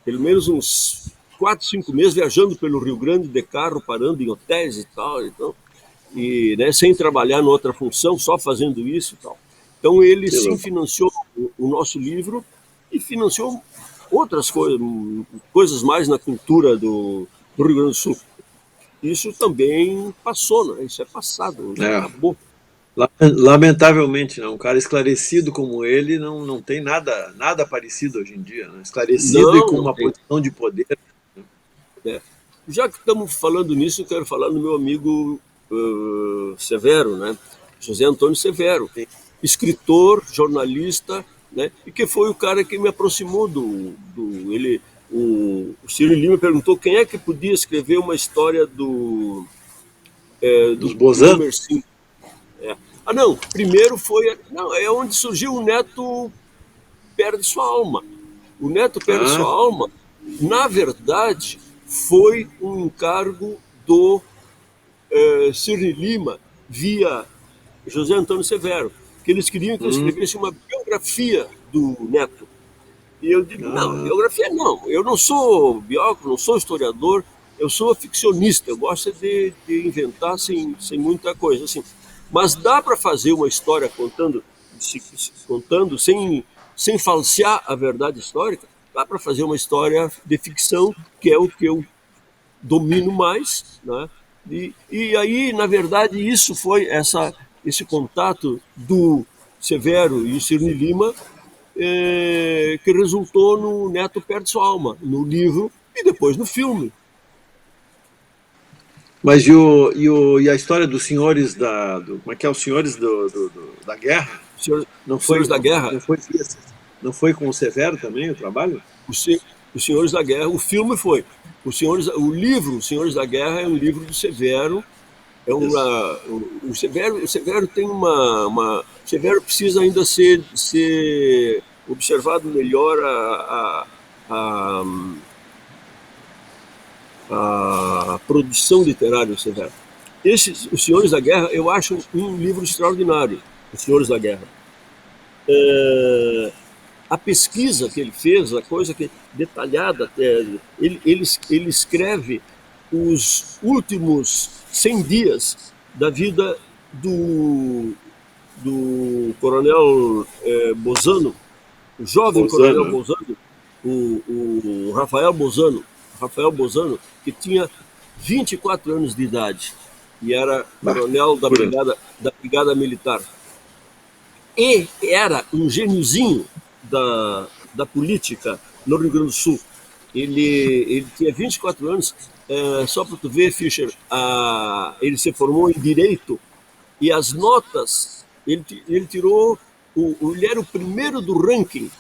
pelo menos uns 4, 5 meses viajando pelo Rio Grande de carro, parando em hotéis e tal. Então, né, sem trabalhar em outra função, só fazendo isso e tal. Então ele sim financiou o nosso livro e financiou outras coisas mais na cultura do Rio Grande do Sul. Isso também passou, né? Isso é passado, já acabou. Lamentavelmente, não. Um cara esclarecido como ele não tem nada parecido hoje em dia. Né? Esclarecido e com uma posição de poder. É. Já que estamos falando nisso, eu quero falar no meu amigo Severo, né? José Antônio Severo, escritor, jornalista, né? E que foi o cara que me aproximou ele. O Cirne Lima perguntou quem é que podia escrever uma história dos Bozano. Não, primeiro foi. Não, é onde surgiu o Neto Perde Sua Alma. O Neto Perde Sua Alma, na verdade, foi um encargo do Cirne Lima via José Antônio Severo, que eles queriam que eu escrevesse uma biografia do Neto. E eu digo, não, biografia não. Eu não sou biógrafo, não sou historiador, eu sou ficcionista. Eu gosto de inventar sem muita coisa. Assim. Mas dá para fazer uma história contando sem falsear a verdade histórica. Dá para fazer uma história de ficção, que é o que eu domino mais, né? E aí, na verdade, isso foi esse contato do Severo e Cirne Lima que resultou no Neto Perde Sua Alma, no livro e depois no filme. Mas e a história dos senhores como é que é? Os senhores da guerra? Senhores da Guerra. Não foi com o Severo também o trabalho? Os Senhores da Guerra, o filme foi. O livro, Os Senhores da Guerra, é um livro do Severo. O Severo tem o Severo precisa ainda ser observado melhor a produção literária do Severo. Os Senhores da Guerra, eu acho um livro extraordinário, Os Senhores da Guerra. A pesquisa que ele fez, a coisa que detalhada, ele escreve os últimos 100 dias da vida do coronel Bozano, o jovem coronel Bozano, o Rafael Bozano, que tinha 24 anos de idade e era coronel da brigada militar. E era um gêniozinho da política no Rio Grande do Sul. Ele tinha 24 anos, só para tu ver, Fischer, ele se formou em Direito e as notas, ele tirou, ele era o primeiro do ranking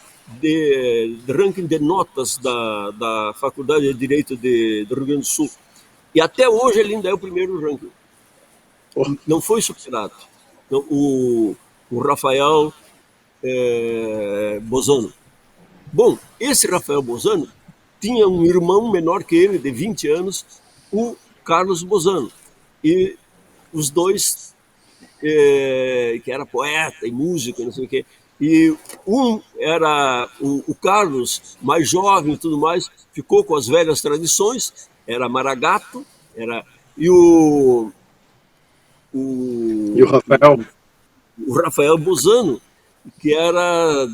de notas da Faculdade de Direito do Rio Grande do Sul. E até hoje ele ainda é o primeiro do ranking. Não foi superado. Então, o Rafael Bozano. Bom, esse Rafael Bozano tinha um irmão menor que ele, de 20 anos, o Carlos Bozano. E os dois, que era poeta e músico, não sei o quê, E um era o Carlos, mais jovem e tudo mais, ficou com as velhas tradições, era Maragato, era, e E o o, Rafael? o Rafael Bozano, que era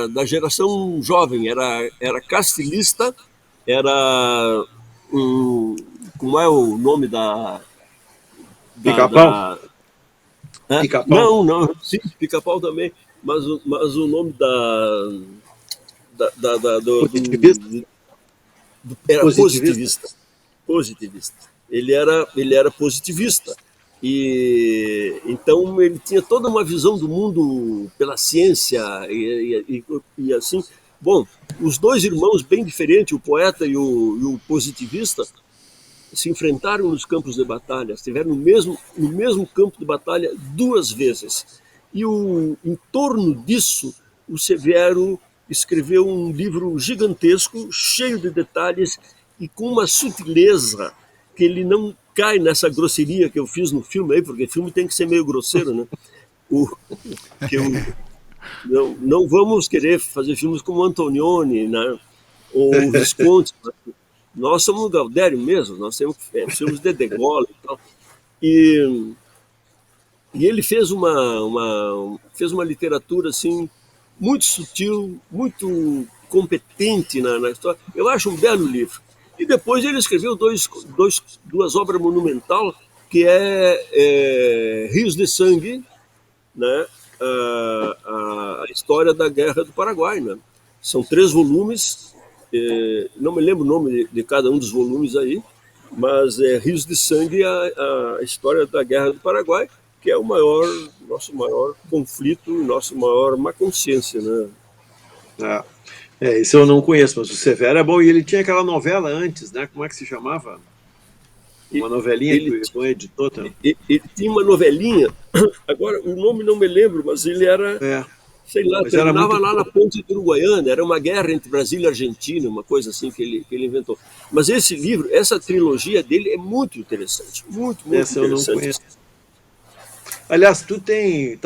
da geração jovem, era castilhista, era um, como é o nome da, Pica-pau? da Pica-pau. não, não, sim, Pica-Pau também, mas o nome Positivista? era Positivista? positivista, positivista. Ele era positivista. E então ele tinha toda uma visão do mundo pela ciência e assim. Bom, os dois irmãos bem diferentes, o poeta e o positivista, se enfrentaram nos campos de batalha, estiveram no mesmo campo de batalha duas vezes. E em torno disso, o Severo escreveu um livro gigantesco, cheio de detalhes e com uma sutileza que ele não cai nessa grosseria que eu fiz no filme aí, porque o filme tem que ser meio grosseiro, né? O, que eu, não vamos querer fazer filmes como Antonioni, né? Ou Visconti. Nós somos Galdério mesmo, nós temos filmes de Gaulle e tal. E, e ele fez uma literatura assim, muito sutil, muito competente na história. Eu acho um belo livro. E depois ele escreveu duas obras monumentais, que Rios de Sangue, né? A história da Guerra do Paraguai. Né? São 3 volumes, não me lembro o nome de cada um dos volumes aí, mas é Rios de Sangue, a história da Guerra do Paraguai, que é nosso maior conflito, nosso maior má consciência. Né? Ah, isso eu não conheço, mas o Severo é bom. E ele tinha aquela novela antes, né? Como é que se chamava? E Uma novelinha que ele, o irmão editou também. ele tinha uma novelinha, agora o nome não me lembro, mas ele era, É, sei lá, mas era terminava muito lá bom. na ponte de Uruguaiana, era uma guerra entre Brasil e Argentina, uma coisa assim que ele inventou. Mas esse livro, essa trilogia dele é muito interessante, muito, muito Essa eu não interessante. conheço. Aliás, tu tem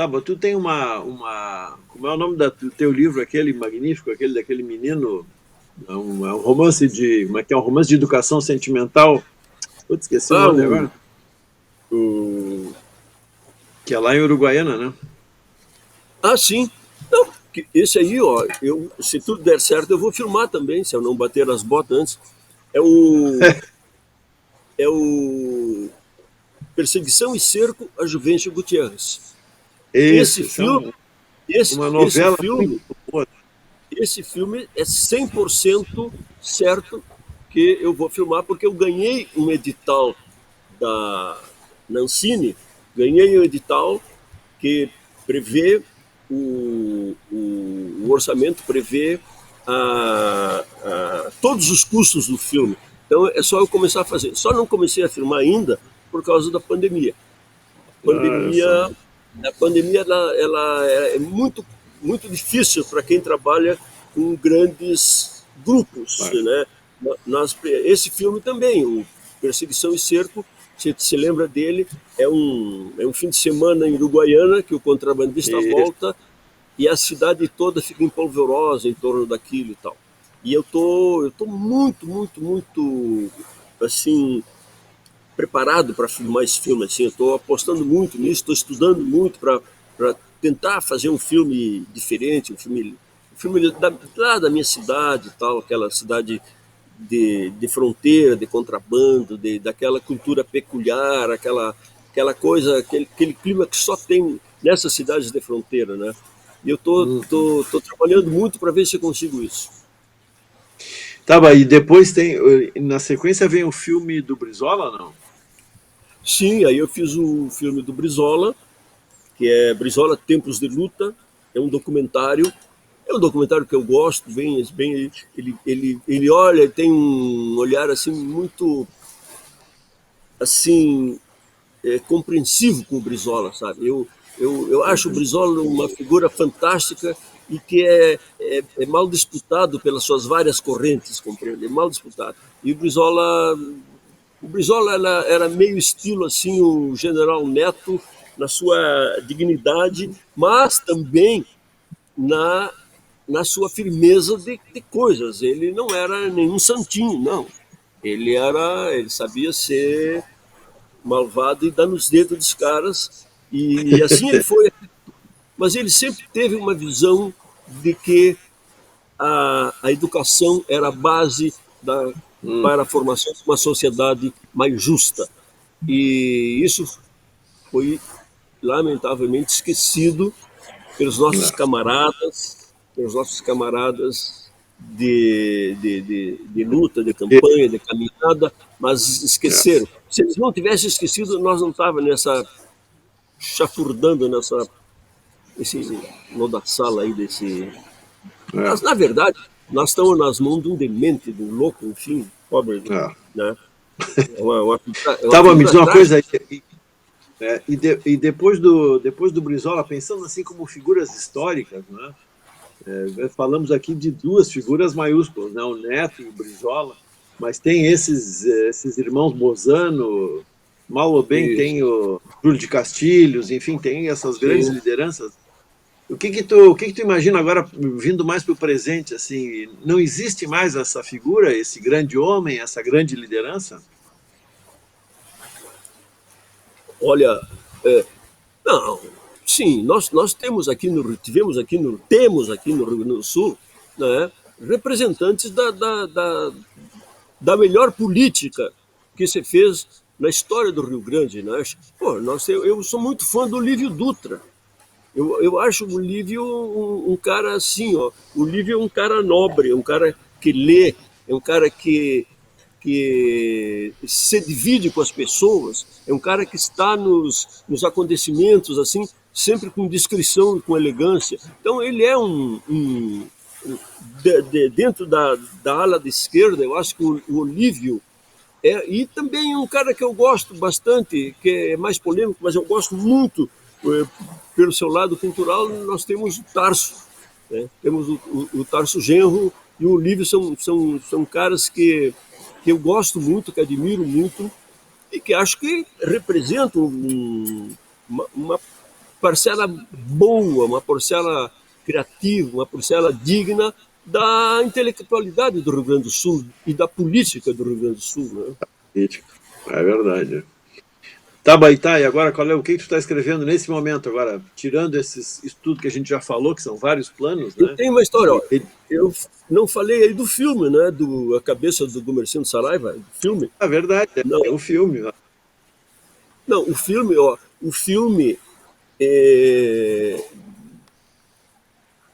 como é o nome do teu livro, aquele magnífico, aquele daquele menino, é um romance como é que é? Um romance de educação sentimental. Putz, esqueci o Ah, nome agora. o, Que é lá em Uruguaiana, né? sim. Não, esse aí, ó, se tudo der certo, eu vou filmar também, se eu não bater as botas antes. É o Perseguição e Cerco a Juvencio Gutierrez. Esse Isso é filme, esse, uma esse novela muito filme, boa. esse filme é 100% certo que eu vou filmar, porque eu ganhei um edital da Nancini, ganhei um edital que prevê o orçamento, prevê todos os custos do filme. Então é só eu começar a fazer. Só não comecei a filmar ainda por causa da pandemia. A Olha pandemia, só. a pandemia ela é muito, muito difícil para quem trabalha com grandes grupos. Vai. Né? Esse filme também, o Perseguição e Cerco, você se lembra dele, é um fim de semana em Uruguaiana que o contrabandista Isso. volta e a cidade toda fica em polvorosa em torno daquilo e tal. E eu tô muito, muito, muito, assim, preparado para filmar esse filme. Assim, eu estou apostando muito nisso, estou estudando muito para tentar fazer um filme diferente, um filme lá da minha cidade, tal, aquela cidade de fronteira, de contrabando, daquela cultura peculiar, aquela coisa, aquele clima que só tem nessas cidades de fronteira, né? E eu Uhum. tô trabalhando muito para ver se eu consigo isso. Tá, mas e depois tem. Na sequência vem o filme do Brizola, não? Sim, aí eu fiz o filme do Brizola, que é Brizola Tempos de Luta, é um documentário. É um documentário que eu gosto, bem ele olha, ele tem um olhar assim muito assim compreensivo com o Brizola, sabe? Eu acho o Uhum. Brizola uma figura fantástica e que é mal disputado pelas suas várias correntes, compreende? É mal disputado. E o Brizola era meio estilo assim o General Neto na sua dignidade, mas também na sua firmeza de coisas. Ele não era nenhum santinho, não. Ele sabia ser malvado e dar nos dedos dos caras, e assim ele foi. Mas ele sempre teve uma visão de que a educação era a base para a formação de uma sociedade mais justa. E isso foi, lamentavelmente, esquecido pelos nossos camaradas de luta, de campanha, de caminhada, mas esqueceram. Se eles não tivessem esquecido, nós não estávamos chafurdando esse lodaçal aí desse... Mas, na verdade, nós estamos nas mãos de um demente, de um louco, enfim, pobre, né? Tava me diz uma coisa aí. E depois do Brizola, pensando assim como figuras históricas, né? Falamos aqui de duas figuras maiúsculas, né? O Neto e o Brizola, mas tem esses irmãos Bozano, mal ou bem tem o Júlio de Castilhos, enfim, tem essas grandes lideranças. O que tu imagina agora, vindo mais para o presente, assim, não existe mais essa figura, esse grande homem, essa grande liderança? Olha, não, sim, nós temos aqui no Rio Grande do Sul, né, representantes da melhor política que se fez na história do Rio Grande, né? Pô, eu sou muito fã do Lívio Dutra. Eu acho o Lívio um cara assim, ó. O Lívio é um cara nobre, é um cara que lê, é um cara que se divide com as pessoas, é um cara que está nos acontecimentos, assim, sempre com discrição e com elegância. Então ele é dentro da ala da esquerda, eu acho que o Olívio e também um cara que eu gosto bastante, que é mais polêmico, mas eu gosto muito, pelo seu lado cultural, nós temos o Tarso, né? Temos o Tarso Genro e o Olívio, são caras que eu gosto muito, que admiro muito, e que acho que representam uma parcela boa, uma parcela criativa, uma parcela digna da intelectualidade do Rio Grande do Sul e da política do Rio Grande do Sul, né? É verdade. Tá, Baita, e agora o que tu está escrevendo nesse momento agora, tirando esses estudos que a gente já falou, que são vários planos, né? Eu tenho uma história, ó, eu não falei aí do filme, né, A Cabeça do Gumercindo Saraiva, do filme. É verdade, é o filme. Não, o filme,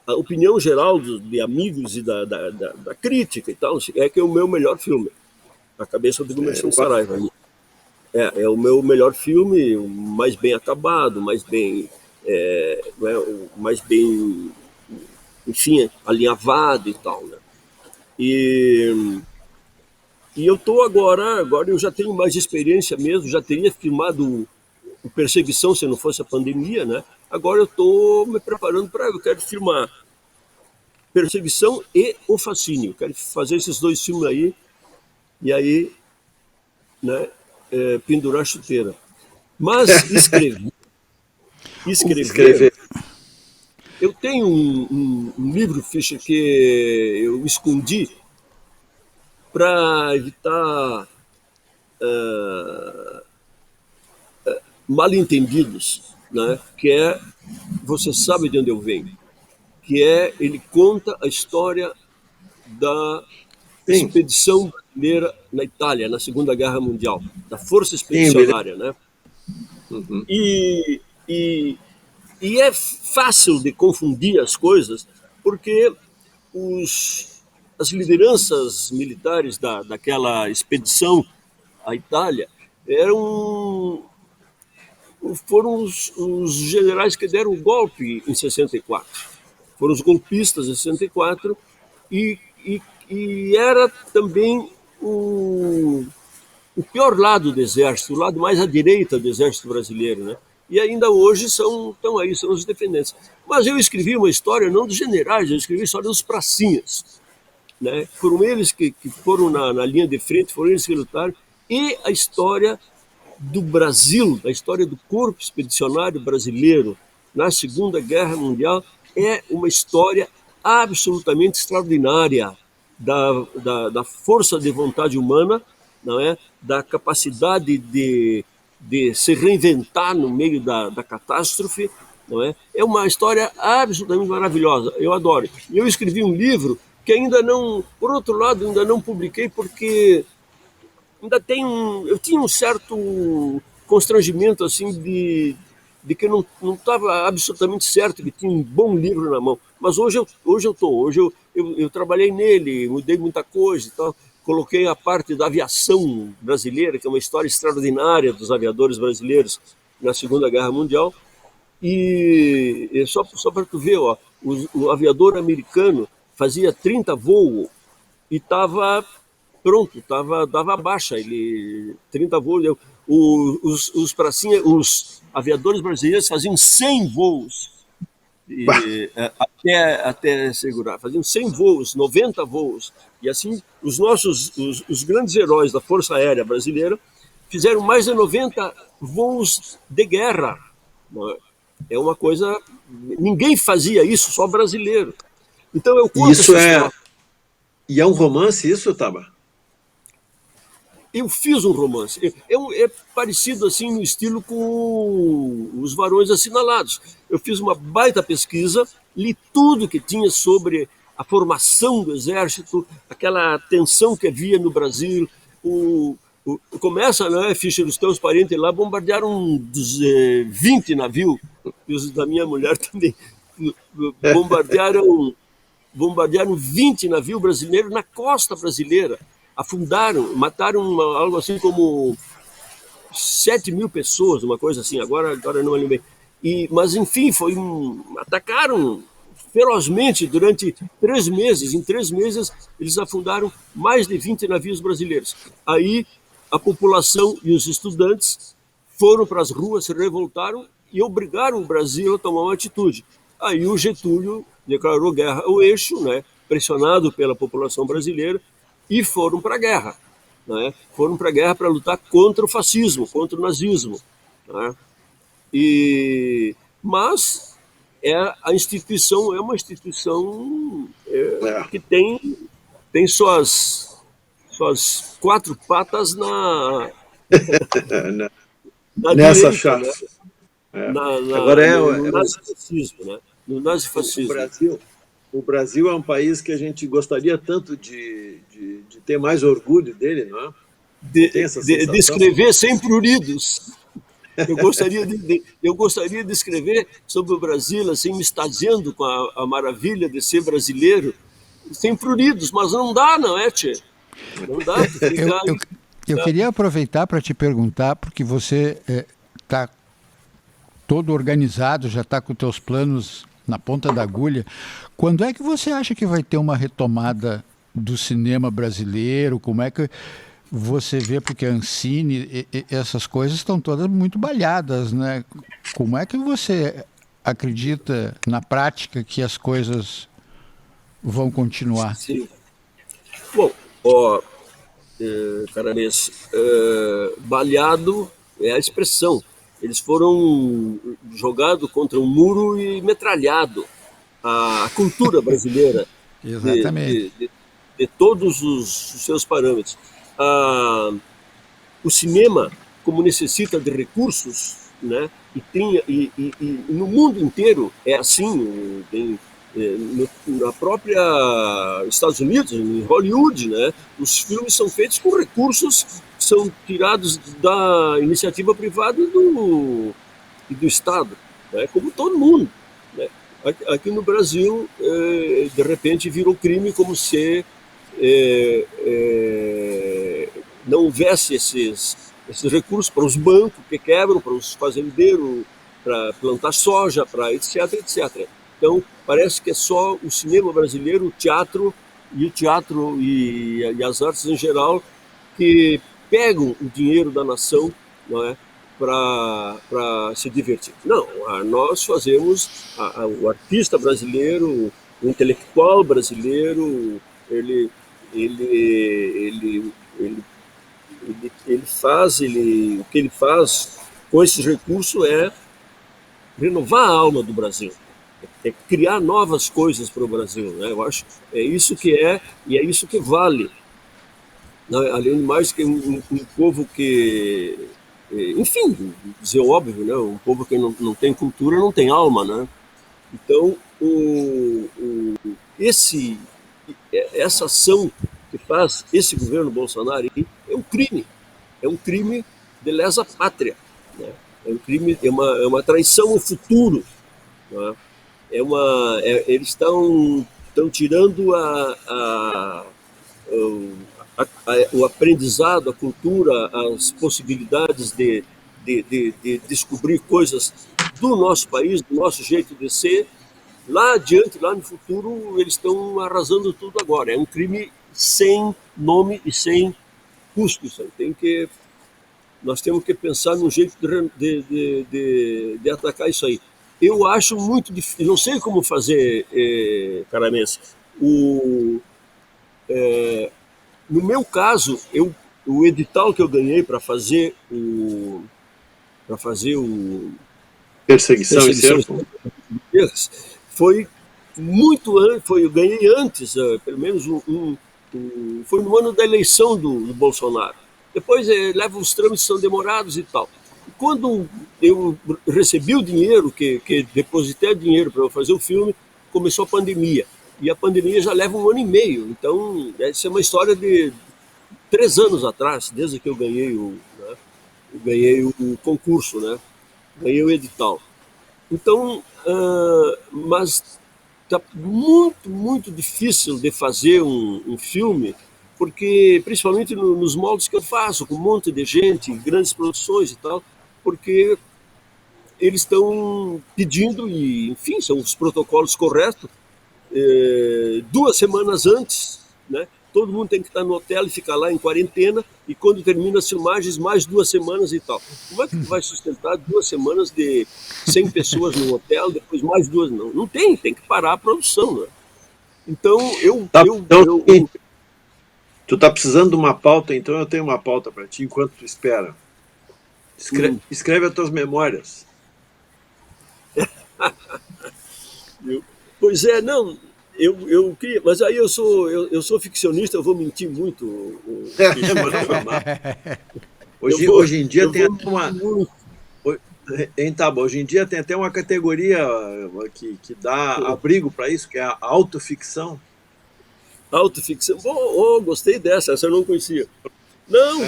a opinião geral de amigos e da crítica e tal, é que é o meu melhor filme, A Cabeça do Gumercindo Saraiva. É o meu melhor filme, o mais bem acabado, mais bem, enfim, alinhavado e tal, né? E eu estou agora eu já tenho mais experiência mesmo, já teria filmado o Perseguição se não fosse a pandemia, né? Agora eu estou me preparando eu quero filmar Perseguição e O Fascínio, quero fazer esses dois filmes aí, e aí, né, pendurar a chuteira. Mas escrever. Eu tenho um livro, Fischer, que eu escondi para evitar mal-entendidos, né? Que é Você Sabe de Onde Eu Venho, que ele conta a história da expedição brasileira na Itália, na Segunda Guerra Mundial, da Força Expedicionária, né? Uhum. E é fácil de confundir as coisas, porque as lideranças militares daquela expedição à Itália foram os generais que deram o golpe em 64. Foram os golpistas em 64 e era também o pior lado do exército, o lado mais à direita do exército brasileiro, né? E ainda hoje estão aí, são os defendentes. Mas eu escrevi uma história não dos generais, eu escrevi a história dos pracinhas, né? Foram eles que foram na linha de frente, foram eles que lutaram, e a história do Brasil, da história do Corpo Expedicionário Brasileiro na Segunda Guerra Mundial, é uma história absolutamente extraordinária da força de vontade humana, não é? Da capacidade de se reinventar no meio da catástrofe. Não é? É uma história absolutamente maravilhosa, eu adoro. E eu escrevi um livro que ainda não, por outro lado, ainda não publiquei porque ainda eu tinha um certo constrangimento assim de que eu não estava absolutamente certo que tinha um bom livro na mão. Mas hoje eu trabalhei nele, mudei muita coisa e tal. Coloquei a parte da aviação brasileira, que é uma história extraordinária dos aviadores brasileiros na Segunda Guerra Mundial. E só para tu ver, ó, o aviador americano fazia 30 voos e estava pronto, dava baixa, 30 voos. Os aviadores brasileiros faziam 100 voos até segurar, faziam 100 voos, 90 voos. E assim, os grandes heróis da Força Aérea Brasileira fizeram mais de 90 voos de guerra. É uma coisa... Ninguém fazia isso, só brasileiro. Então eu conto isso E é um romance isso, Taba? Eu fiz um romance. É parecido assim no estilo com Os Varões Assinalados. Eu fiz uma baita pesquisa, li tudo que tinha sobre a formação do exército, aquela tensão que havia no Brasil. Começa, né, Fischer, os teus parentes lá bombardearam 20 navios, e os da minha mulher também bombardearam 20 navios brasileiros na costa brasileira. Afundaram, mataram algo assim como 7.000 pessoas, uma coisa assim, agora não lembro bem. Mas, enfim, atacaram ferozmente durante 3 meses. Em 3 meses, eles afundaram mais de 20 navios brasileiros. Aí, a população e os estudantes foram para as ruas, se revoltaram e obrigaram o Brasil a tomar uma atitude. Aí o Getúlio declarou guerra ao eixo, né, pressionado pela população brasileira, e foram para a guerra. Né? Foram para a guerra para lutar contra o fascismo, contra o nazismo. Né? Mas a instituição é uma instituição que tem suas 4 patas nessa direita, chave. Né? Agora no nazifascismo, né? No nazifascismo. O Brasil é um país que a gente gostaria tanto de ter mais orgulho dele, não é? De escrever sem pruridos. Eu gostaria de escrever sobre o Brasil, assim, me extasiando com a maravilha de ser brasileiro, sem pruridos, mas não dá, não é, tchê? Não dá. Eu queria aproveitar para te perguntar, porque você está todo organizado, já está com os teus planos na ponta da agulha. Quando é que você acha que vai ter uma retomada do cinema brasileiro? Como é que você vê? Porque a Ancine, essas coisas estão todas muito balhadas, né? Como é que você acredita na prática que as coisas vão continuar? Sim. Bom, Caranês, balhado é a expressão. Eles foram jogados contra um muro e metralhados. A cultura brasileira de todos os seus parâmetros. O cinema, como necessita de recursos, né, e no mundo inteiro é assim, na própria Estados Unidos, em Hollywood, né, os filmes são feitos com recursos que são tirados da iniciativa privada e do Estado, né, como todo mundo. Né. Aqui no Brasil, de repente, virou crime como se não houvesse esses recursos para os bancos que quebram, para os fazendeiros, para plantar soja, para etc, etc. Então, parece que é só o cinema brasileiro, o teatro e as artes em geral que pegam o dinheiro da nação, não é, para se divertir. Não, nós fazemos, o artista brasileiro, o intelectual brasileiro, ele o que ele faz com esses recursos é renovar a alma do Brasil, é criar novas coisas para o Brasil, né? Eu acho é isso que é e é isso que vale, né? Além de mais que um povo que, enfim, dizer óbvio, né? Um povo que não tem cultura não tem alma, né? Então esse essa ação que faz esse governo Bolsonaro é um crime de lesa pátria, né? É um crime, é uma traição ao futuro, né? Eles estão tirando o aprendizado, a cultura, as possibilidades de descobrir coisas do nosso país, do nosso jeito de ser. Lá adiante, lá no futuro, eles estão arrasando tudo agora. É um crime sem nome e sem custo. Isso aí. Nós temos que pensar num jeito de atacar isso aí. Eu acho muito difícil, não sei como fazer, Caramês. No meu caso, o edital que eu ganhei para fazer o Perseguição e Perseguição cerco? foi muito antes, eu ganhei antes, pelo menos foi no ano da eleição do Bolsonaro. Depois leva os trâmites, são demorados e tal. Quando eu recebi o dinheiro, que depositei dinheiro para eu fazer o filme, começou a pandemia. E a pandemia já leva 1 ano e meio. Então, essa é uma história de 3 anos atrás, desde que eu ganhei eu ganhei o concurso, né? Ganhei o edital. Então, mas está muito, muito difícil de fazer um filme, porque, principalmente nos moldes que eu faço, com um monte de gente, grandes produções e tal, porque eles estão pedindo, e enfim, são os protocolos corretos, 2 semanas antes, né? Todo mundo tem que estar no hotel e ficar lá em quarentena, e quando termina as filmagens, mais 2 semanas e tal. Como é que tu vai sustentar 2 semanas de 100 pessoas no hotel, depois mais duas? Não, não tem que parar a produção, né? Então, Tá, então, tu tá precisando de uma pauta, então eu tenho uma pauta para ti enquanto tu espera. Escreve as tuas memórias. Pois é, não, eu queria, mas aí eu sou ficcionista, eu vou mentir muito. Mas não foi mal. Hoje em dia tem até uma. Hoje em dia tem até uma categoria que dá abrigo para isso, que é a autoficção. Autoficção. Gostei dessa, essa eu não conhecia. Não,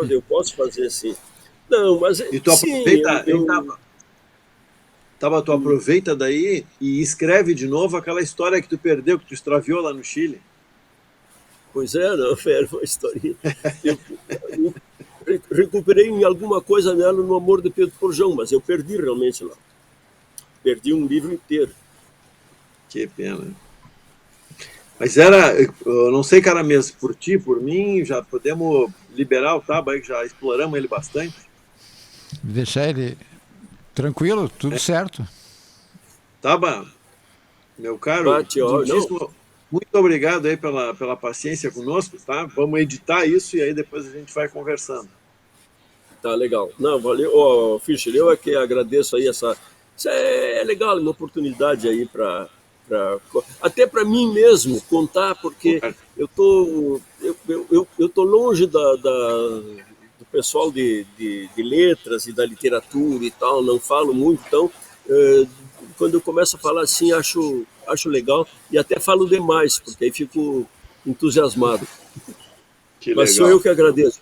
eu posso fazer assim. Não, mas E tu sim, aproveita, tu aproveita daí e escreve de novo aquela história que tu perdeu, que tu extraviou lá no Chile. Pois é, não, era uma historinha. Eu recuperei em alguma coisa nela no Amor de Pedro Porjão, mas eu perdi realmente lá. Perdi um livro inteiro. Que pena. Mas eu não sei, cara, mesmo, por ti, por mim, já podemos liberar o Taba aí, que já exploramos ele bastante. Deixar ele tranquilo, tudo certo. Taba, meu caro, muito obrigado aí pela paciência conosco, tá? Vamos editar isso e aí depois a gente vai conversando. Tá, legal. Não, valeu. Fischer, eu é que agradeço aí essa... Isso é legal, uma oportunidade aí até para mim mesmo contar, porque eu tô longe do pessoal de letras e da literatura e tal, não falo muito, então quando eu começo a falar assim, acho legal e até falo demais, porque aí fico entusiasmado. Que Mas legal. sou eu que agradeço.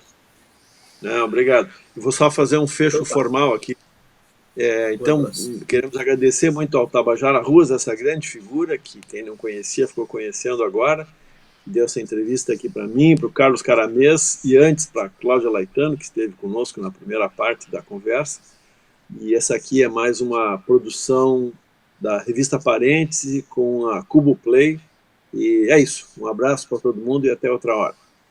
Não, obrigado. Eu vou só fazer um fecho formal aqui. Então, queremos agradecer muito ao Tabajara Ruas, essa grande figura que quem não conhecia ficou conhecendo agora, que deu essa entrevista aqui para mim, para o Carlos Caramês e antes para a Cláudia Laitano, que esteve conosco na primeira parte da conversa. E essa aqui é mais uma produção da revista Parêntese com a Cubo Play. E é isso. Um abraço para todo mundo e até outra hora.